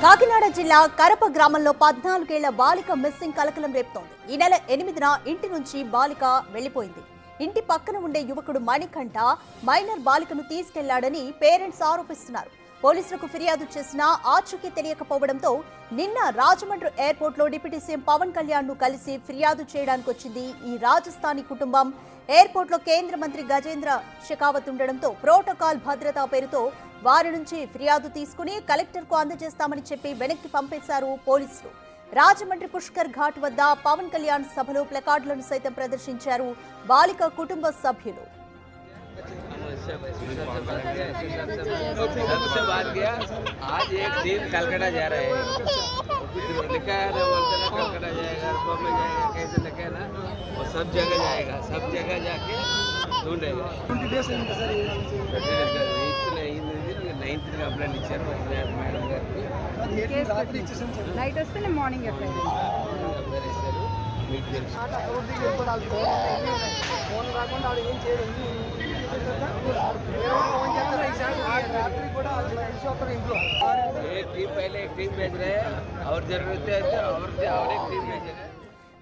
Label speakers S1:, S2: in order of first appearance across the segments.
S1: కాకినాడ జిల్లా కరప గ్రామంలో 14 ఏళ్ల బాలిక మిస్సింగ్ కలకలం రేపుతోంది. ఈ నెల 8న ఇంటి నుంచి బాలిక వెళ్లిపోయింది. ఇంటి పక్కన ఉండే యువకుడు మణికంఠ మైనర్ బాలికను తీసుకెళ్లాడని పేరెంట్స్ ఆరోపిస్తున్నారు. పోలీసులకు ఫిర్యాదు చేసినా ఆచూకీ తెలియకపోవడంతో నిన్న రాజమండ్రి ఎయిర్పోర్ట్ లో డిప్యూటీ సీఎం పవన్ కళ్యాణ్ ను కలిసి ఫిర్యాదు చేయడానికి వచ్చింది ఈ రాజస్థానీ కుటుంబం. ఎయిర్పోర్ట్ లో కేంద్ర మంత్రి గజేంద్ర షెకావత్ ఉండడంతో ప్రోటోకాల్ భద్రతా పేరుతో వారి నుంచి ఫిర్యాదు తీసుకుని కలెక్టర్ కు అందజేస్తామని చెప్పి వెనక్కి పంపేశారు పోలీసులు. రాజమండ్రి పుష్కర్ ఘాట్ వద్ద పవన్ కళ్యాణ్ సభలో ప్లకార్డులను సైతం ప్రదర్శించారు బాలిక కుటుంబ సభ్యులు.
S2: सबसे बात किया आज एक टीम कलकत्ता जा रहा है लिखा है ना बोलते ना कलकत्ता जाएगा बॉम्बे जाएगा कैसे लिखा है ना वो सब जगह जाएगा सब जगह जाके ढूंढेगा నైన్త్ కంప్లైంట్ ఇచ్చారు మేడం గారికి
S3: నైట్ వస్తే మార్నింగ్
S2: ఇస్తారు మీకు తెలుసు
S4: ఫోన్ రాకుండా ఏం చేయడం
S2: एक टीम पहले एक टीम भेज रहे हैं और जरूरत है तो और एक टीम भेज रहे हैं.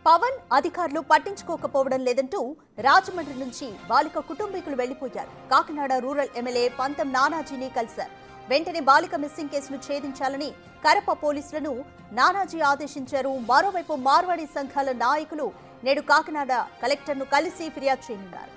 S1: పవన్ అధికారులు పట్టించుకోకపోవడం లేదంటూ రాజమండ్రి నుంచి బాలిక కుటుంబీకులు వెళ్లిపోయారు. కాకినాడ రూరల్ ఎమ్మెల్యే పంతం నానాజీని కలిశారు. వెంటనే బాలిక మిస్సింగ్ కేసును ఛేదించాలని కరప పోలీసులను నానాజీ ఆదేశించారు. మరోవైపు మార్వాడి సంఘాల నాయకులు నేడు కాకినాడ కలెక్టర్ను కలిసి ఫిర్యాదు చేయనున్నారు.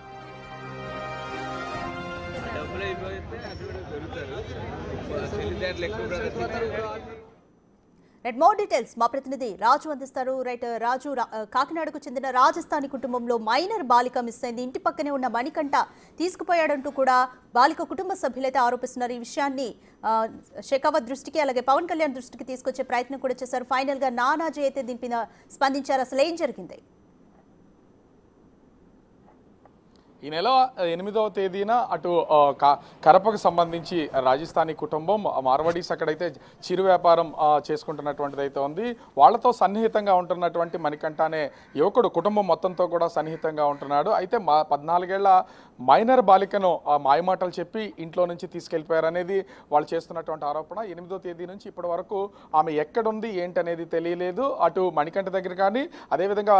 S1: మోర్ డీటెయిల్స్ మా ప్రతినిధి రాజు అందిస్తారు. రైట్ రాజు, కాకినాడకు చెందిన రాజస్థానీ కుటుంబంలో మైనర్ బాలిక మిస్ అయింది. ఇంటి పక్కనే ఉన్న మణికంఠ తీసుకుపోయాడంటూ కూడా బాలిక కుటుంబ సభ్యులైతే ఆరోపిస్తున్నారు. ఈ విషయాన్ని షెకావత్ దృష్టికి అలాగే పవన్ కళ్యాణ్ దృష్టికి తీసుకొచ్చే ప్రయత్నం కూడా చేశారు. ఫైనల్ గా నానాజీ అయితే దీనిపైన స్పందించారు. అసలు ఏం జరిగింది?
S5: ఈ నెల 8వ తేదీన అటు కరపకు సంబంధించి రాజస్థానీ కుటుంబం మార్వాడీస్ అక్కడైతే చిరు వ్యాపారం చేసుకుంటున్నటువంటిది అయితే ఉంది. వాళ్లతో సన్నిహితంగా ఉంటున్నటువంటి మణికంఠ అనే యువకుడు కుటుంబం మొత్తంతో కూడా సన్నిహితంగా ఉంటున్నాడు. అయితే 14 ఏళ్ల మైనర్ బాలికను మాయమాటలు చెప్పి ఇంట్లో నుంచి తీసుకెళ్లిపోయారనేది వాళ్ళు చేస్తున్నటువంటి ఆరోపణ. 8వ తేదీ నుంచి ఇప్పటి వరకు ఆమె ఎక్కడుంది ఏంటి అనేది తెలియలేదు. అటు మణికంఠ దగ్గర కానీ అదేవిధంగా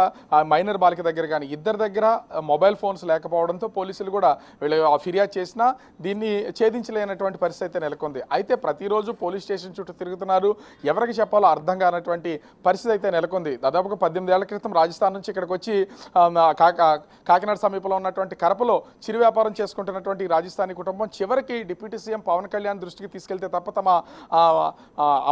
S5: మైనర్ బాలిక దగ్గర కానీ ఇద్దరి దగ్గర మొబైల్ ఫోన్స్ లేకపోవడం పోలీసులు కూడా వీళ్ళు ఫిర్యాదు చేసినా దీన్ని ఛేదించలేనటువంటి పరిస్థితి అయితే నెలకొంది. అయితే ప్రతిరోజు పోలీస్ స్టేషన్ చుట్టూ తిరుగుతున్నారు. ఎవరికి చెప్పాలో అర్థం కానటువంటి పరిస్థితి అయితే నెలకొంది. దాదాపుగా 18 ఏళ్ల క్రితం రాజస్థాన్ నుంచి ఇక్కడికి వచ్చి కాకినాడ సమీపంలో ఉన్నటువంటి కరపలో చిరు వ్యాపారం చేసుకుంటున్నటువంటి రాజస్థానీ కుటుంబం చివరికి డిప్యూటీ సీఎం పవన్ కళ్యాణ్ దృష్టికి తీసుకెళ్తే తప్ప తమ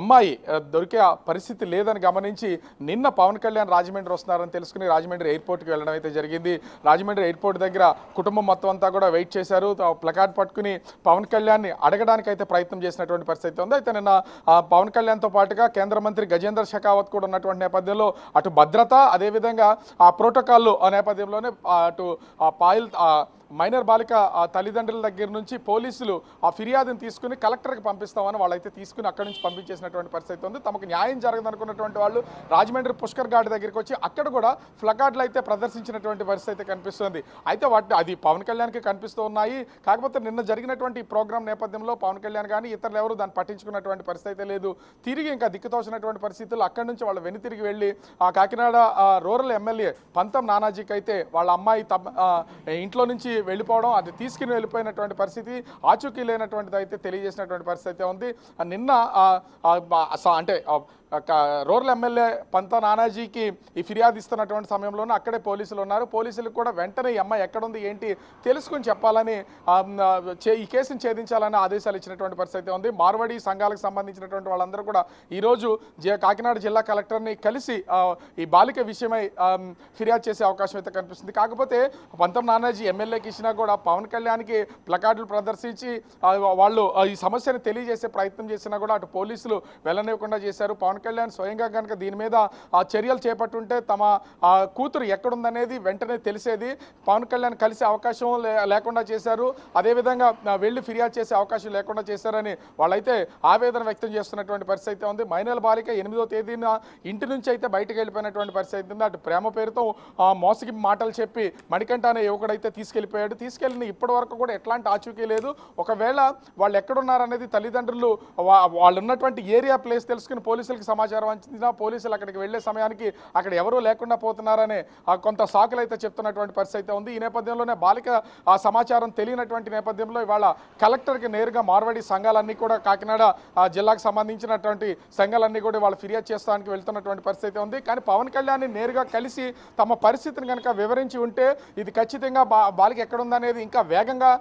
S5: అమ్మాయి దొరికే పరిస్థితి లేదని గమనించి నిన్న పవన్ కళ్యాణ్ రాజమండ్రి వస్తున్నారని తెలుసుకుని రాజమండ్రి ఎయిర్పోర్ట్కి వెళ్ళడం అయితే జరిగింది. రాజమండ్రి ఎయిర్పోర్ట్ దగ్గర కుటుంబం మొత్తం అంతా కూడా వెయిట్ చేశారు. ప్లకార్డ్ పట్టుకుని పవన్ కళ్యాణ్ని అడగడానికి అయితే ప్రయత్నం చేసినటువంటి పరిస్థితి ఉంది. అయితే నిన్న పవన్ కళ్యాణ్తో పాటుగా కేంద్ర మంత్రి గజేంద్ర షెకావత్ కూడా ఉన్నటువంటి నేపథ్యంలో అటు భద్రత అదేవిధంగా ఆ ప్రోటోకాల్ నేపథ్యంలోనే అటు పాయిల్ మైనర్ బాలిక తల్లిదండ్రుల దగ్గర నుంచి పోలీసులు ఆ ఫిర్యాదును తీసుకుని కలెక్టర్కి పంపిస్తామని వాళ్ళైతే తీసుకుని అక్కడి నుంచి పంపించేసినటువంటి పరిస్థితి ఉంది. తమకు న్యాయం జరగదనుకున్నటువంటి వాళ్ళు రాజమండ్రి పుష్కర్ ఘాట్ దగ్గరికి వచ్చి అక్కడ కూడా ప్లకార్డులు అయితే ప్రదర్శించినటువంటి పరిస్థితి అయితే కనిపిస్తుంది. అయితే అది పవన్ కళ్యాణ్కి కనిపిస్తూ ఉన్నాయి. కాకపోతే నిన్న జరిగినటువంటి ప్రోగ్రాం నేపథ్యంలో పవన్ కళ్యాణ్ కానీ ఇతరులు ఎవరు దాన్ని పట్టించుకున్నటువంటి పరిస్థితి అయితే లేదు. తిరిగి ఇంకా దిక్కుతోచినటువంటి పరిస్థితులు అక్కడి నుంచి వాళ్ళు వెనుతిరిగి వెళ్ళి ఆ కాకినాడ రూరల్ ఎమ్మెల్యే పంతం నానాజీకి అయితే వాళ్ళ అమ్మాయి ఇంట్లో నుంచి వెళ్ళిపోవడం అది తీసుకుని వెళ్ళిపోయినటువంటి పరిస్థితి ఆచూకీ లేనటువంటిది అయితే తెలియజేసినటువంటి పరిస్థితి అయితే ఉంది. నిన్న అంటే రూరల్ ఎమ్మెల్యే పంత నానాజీకి ఈ ఫిర్యాదు ఇస్తున్నటువంటి సమయంలోనే అక్కడే పోలీసులు ఉన్నారు. పోలీసులకు కూడా వెంటనే ఈ అమ్మాయి ఎక్కడుంది ఏంటి తెలుసుకుని చెప్పాలని ఈ కేసును ఛేదించాలని ఆదేశాలు ఇచ్చినటువంటి పరిస్థితి ఉంది. మార్వాడి సంఘాలకు సంబంధించినటువంటి వాళ్ళందరూ కూడా ఈరోజు కాకినాడ జిల్లా కలెక్టర్ని కలిసి ఈ బాలిక విషయమై ఫిర్యాదు చేసే అవకాశం అయితే కనిపిస్తుంది. కాకపోతే పంతం నానాజీ ఎమ్మెల్యేకి ఇచ్చినా కూడా పవన్ కళ్యాణ్కి ప్లకార్డులు ప్రదర్శించి వాళ్ళు ఈ సమస్యను తెలియజేసే ప్రయత్నం చేసినా కూడా అటు పోలీసులు వెళ్ళనివ్వకుండా చేశారు. పవన్ పవన్ కళ్యాణ్ స్వయంగా కనుక దీని మీద చర్యలు చేపట్టుంటే తమ కూతురు ఎక్కడుందనేది వెంటనే తెలిసేది. పవన్ కళ్యాణ్ కలిసే అవకాశం లేకుండా చేశారు, అదేవిధంగా వెళ్ళి ఫిర్యాదు చేసే అవకాశం లేకుండా చేశారని వాళ్ళైతే ఆవేదన వ్యక్తం చేస్తున్నటువంటి పరిస్థితి అయితే ఉంది. మైనర్ బాలిక 8వ తేదీన ఇంటి నుంచి అయితే బయటకు వెళ్ళిపోయినటువంటి పరిస్థితి ఉంది. అటు ప్రేమ పేరుతో మోసగి మాటలు చెప్పి మణికంఠ అనే యువకుడైతే తీసుకెళ్లిపోయాడు. తీసుకెళ్ళిన ఇప్పటి వరకు కూడా ఎట్లాంటి ఆచూకీ లేదు. ఒకవేళ వాళ్ళు ఎక్కడున్నారనేది తల్లిదండ్రులు వాళ్ళు ఉన్నటువంటి ఏరియా ప్లేస్ తెలుసుకుని పోలీసులకు సమాచారం అందించినా పోలీసులు అక్కడికి వెళ్లే సమయానికి అక్కడ ఎవరూ లేకుండా పోతున్నారనే కొంత సాకులు అయితే చెప్తున్నటువంటి పరిస్థితి అయితే ఉంది. ఈ నేపథ్యంలోనే బాలిక సమాచారం తెలియనటువంటి నేపథ్యంలో ఇవాళ కలెక్టర్కి నేరుగా మార్వాడి సంఘాలన్నీ కూడా కాకినాడ జిల్లాకు సంబంధించినటువంటి సంఘాలన్నీ కూడా వాళ్ళు ఫిర్యాదు చేస్తానికి వెళ్తున్నటువంటి పరిస్థితి ఉంది. కానీ పవన్ కళ్యాణ్ నేరుగా కలిసి తమ పరిస్థితిని కనుక వివరించి ఉంటే ఇది ఖచ్చితంగా బాలిక ఎక్కడుందనేది ఇంకా వేగంగా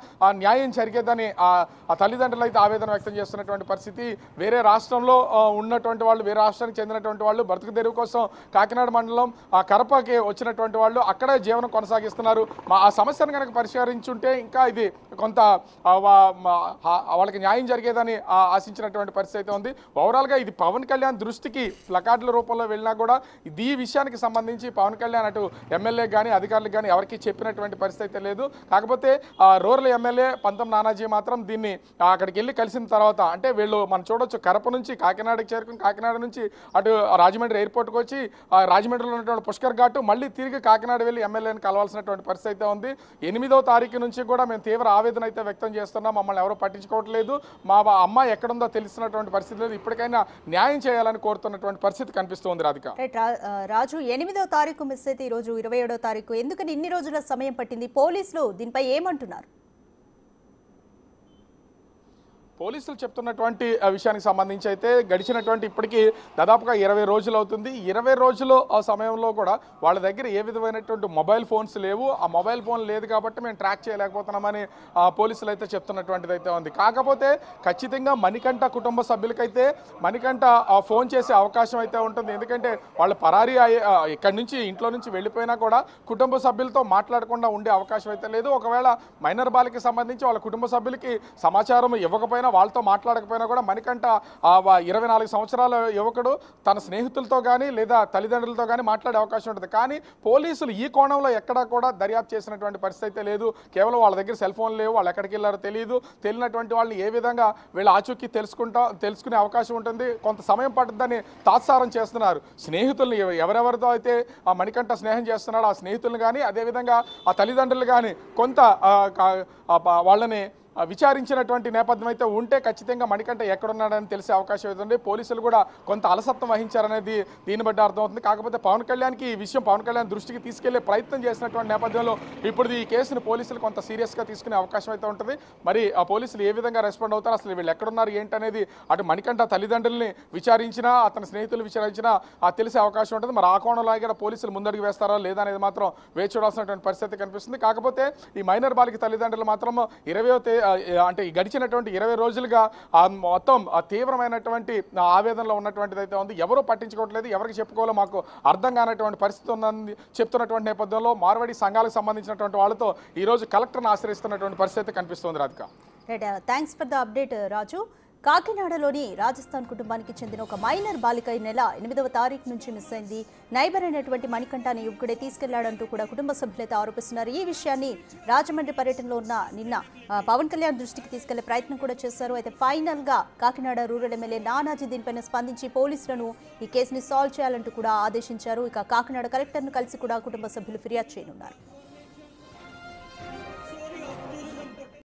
S5: న్యాయం జరిగేదని ఆ తల్లిదండ్రులు అయితే ఆవేదన వ్యక్తం చేస్తున్నటువంటి పరిస్థితి. వేరే రాష్ట్రంలో ఉన్నటువంటి వాళ్ళు, వేరే రాష్ట్రానికి చెందినటువంటి వాళ్ళు బ్రతుకు తెరువు కోసం కాకినాడ మండలం కరపకి వచ్చినటువంటి వాళ్ళు అక్కడే జీవనం కొనసాగిస్తున్నారు. ఆ సమస్యను కనుక పరిష్కరించుంటే ఇంకా ఇది కొంత వాళ్ళకి న్యాయం జరిగేదని ఆశించినటువంటి పరిస్థితి అయితే ఉంది. ఓవరాల్గా ఇది పవన్ కళ్యాణ్ దృష్టికి ప్లకార్డుల రూపంలో వెళ్ళినా కూడా ఈ విషయానికి సంబంధించి పవన్ కళ్యాణ్ అటు ఎమ్మెల్యే కానీ అధికారులకు కానీ ఎవరికి చెప్పినటువంటి పరిస్థితి లేదు. కాకపోతే రూరల్ ఎమ్మెల్యే పంతం నానాజీ మాత్రం దీన్ని అక్కడికి వెళ్ళి కలిసిన తర్వాత అంటే వీళ్ళు మనం చూడొచ్చు కరప నుంచి కాకినాడకి చేరుకుని కాకినాడ నుంచి అటు రాజమండ్రి ఎయిర్పోర్ట్కి వచ్చి రాజమండ్రిలో ఉన్నటువంటి పుష్కర్ ఘాట్ మళ్ళీ తిరిగి కాకినాడ వెళ్ళి ఎమ్మెల్యేని కలవాల్సినటువంటి పరిస్థితి అయితే ఉంది. 8వ తారీఖు నుంచి కూడా మేము తీవ్ర ఆవేదన అయితే వ్యక్తం చేస్తున్నాం. మమ్మల్ని ఎవరో పట్టించుకోవట్లేదు, మా అమ్మ ఎక్కడుందో తెలిసినటువంటి పరిస్థితి లేదు, ఇప్పటికైనా న్యాయం చేయాలని కోరుతున్నటువంటి పరిస్థితి కనిపిస్తుంది. రాధిక
S1: రాజు 8వ తారీఖు మిస్ అయితే ఈరోజు 27వ తారీఖు ఎందుకని ఇన్ని రోజుల సమయం పట్టింది? పోలీసులు దీనిపై ఏమంటున్నారు?
S5: పోలీసులు చెప్తున్నటువంటి విషయానికి సంబంధించి అయితే గడిచినటువంటి ఇప్పటికీ దాదాపుగా 20 రోజులు అవుతుంది. 20 రోజుల సమయంలో కూడా వాళ్ళ దగ్గర ఏ విధమైనటువంటి మొబైల్ ఫోన్స్ లేవు. ఆ మొబైల్ ఫోన్ లేదు కాబట్టి మేము ట్రాక్ చేయలేకపోతున్నామని పోలీసులు అయితే చెప్తున్నటువంటిది అయితే ఉంది. కాకపోతే ఖచ్చితంగా మణికంఠ కుటుంబ సభ్యులకైతే మణికంఠ ఫోన్ చేసే అవకాశం అయితే ఉంటుంది. ఎందుకంటే వాళ్ళు పరారీ ఇక్కడి నుంచి ఇంట్లో నుంచి వెళ్ళిపోయినా కూడా కుటుంబ సభ్యులతో మాట్లాడకుండా ఉండే అవకాశం అయితే లేదు. ఒకవేళ మైనర్ బాలికకి సంబంధించి వాళ్ళ కుటుంబ సభ్యులకి సమాచారం ఇవ్వకపోయినా వాళ్ళతో మాట్లాడకపోయినా కూడా మణికంఠ 24 సంవత్సరాల యువకుడు తన స్నేహితులతో కానీ లేదా తల్లిదండ్రులతో కానీ మాట్లాడే అవకాశం ఉంటుంది. కానీ పోలీసులు ఈ కోణంలో ఎక్కడా కూడా దర్యాప్తు చేసినటువంటి పరిస్థితి లేదు. కేవలం వాళ్ళ దగ్గర సెల్ ఫోన్ లేవు, వాళ్ళు ఎక్కడికి వెళ్ళారో తెలియదు. తెలియనటువంటి వాళ్ళని ఏ విధంగా వీళ్ళ ఆచూకీ తెలుసుకునే అవకాశం ఉంటుంది, కొంత సమయం పడుతుందని తాత్సారం చేస్తున్నారు. స్నేహితుల్ని ఎవరెవరితో అయితే ఆ మణికంఠ స్నేహం చేస్తున్నాడో ఆ స్నేహితులను కానీ అదేవిధంగా ఆ తల్లిదండ్రులు కానీ కొంత వాళ్ళని విచారించినటువంటి నేపథ్యం అయితే ఉంటే ఖచ్చితంగా మణికంఠ ఎక్కడున్నాడని తెలిసే అవకాశం అవుతుంది. పోలీసులు కూడా కొంత అలసత్వం వహించారనేది దీన్ని బట్టి అర్థమవుతుంది. కాకపోతే పవన్ కళ్యాణ్కి ఈ విషయం పవన్ కళ్యాణ్ దృష్టికి తీసుకెళ్లే ప్రయత్నం చేసినటువంటి నేపథ్యంలో ఇప్పుడు ఈ కేసును పోలీసులు కొంత సీరియస్గా తీసుకునే అవకాశం అయితే ఉంటుంది. మరి ఆ పోలీసులు ఏ విధంగా రెస్పాండ్ అవుతారు, అసలు వీళ్ళు ఎక్కడున్నారు ఏంటనేది అటు మణికంఠ తల్లిదండ్రుల్ని విచారించినా అతని స్నేహితులు విచారించినా తెలిసే అవకాశం ఉంటుంది. మరి ఆ కోణంలో కూడా పోలీసులు ముందడుగు వేస్తారా లేదా అనేది మాత్రం వేచి చూడాల్సినటువంటి పరిస్థితి కనిపిస్తుంది. కాకపోతే ఈ మైనర్ బాలిక తల్లిదండ్రులు మాత్రం 20వ అంటే ఈ గడిచినటువంటి 20 రోజులుగా మొత్తం తీవ్రమైనటువంటి ఆవేదనలో ఉన్నటువంటిది అయితే ఉంది. ఎవరూ పట్టించుకోవట్లేదు, ఎవరికి చెప్పుకోవాలో మాకు అర్థం కానటువంటి పరిస్థితి ఉందని చెప్తున్నటువంటి నేపథ్యంలో మార్వాడి సంఘాలకు సంబంధించినటువంటి వాళ్ళతో ఈరోజు కలెక్టర్ని ఆశ్రయిస్తున్నటువంటి పరిస్థితి కనిపిస్తుంది. Radhika,
S1: thanks for the update Raju. కాకినాడలోని రాజస్థాన్ కుటుంబానికి చెందిన ఒక మైనర్ బాలిక ఈ నెల 8వ తారీఖు నుంచి మిస్ అయింది. నైబర్ అయినటువంటి మణికంఠ అనే యువకుడే తీసుకెళ్లాడంటూ కూడా కుటుంబ సభ్యులైతే ఆరోపిస్తున్నారు. ఈ విషయాన్ని రాజమండ్రి పర్యటనలో ఉన్న నిన్న పవన్ కళ్యాణ్ దృష్టికి తీసుకెళ్లే ప్రయత్నం కూడా చేశారు. అయితే ఫైనల్ గా కాకినాడ రూరల్ ఎమ్మెల్యే నానాజీ దీనిపైన స్పందించి పోలీసులను ఈ కేసుని సాల్వ్ చేయాలంటూ కూడా ఆదేశించారు. ఇక కాకినాడ కలెక్టర్ను కలిసి కూడా కుటుంబ సభ్యులు ఫిర్యాదు చేయనున్నారు.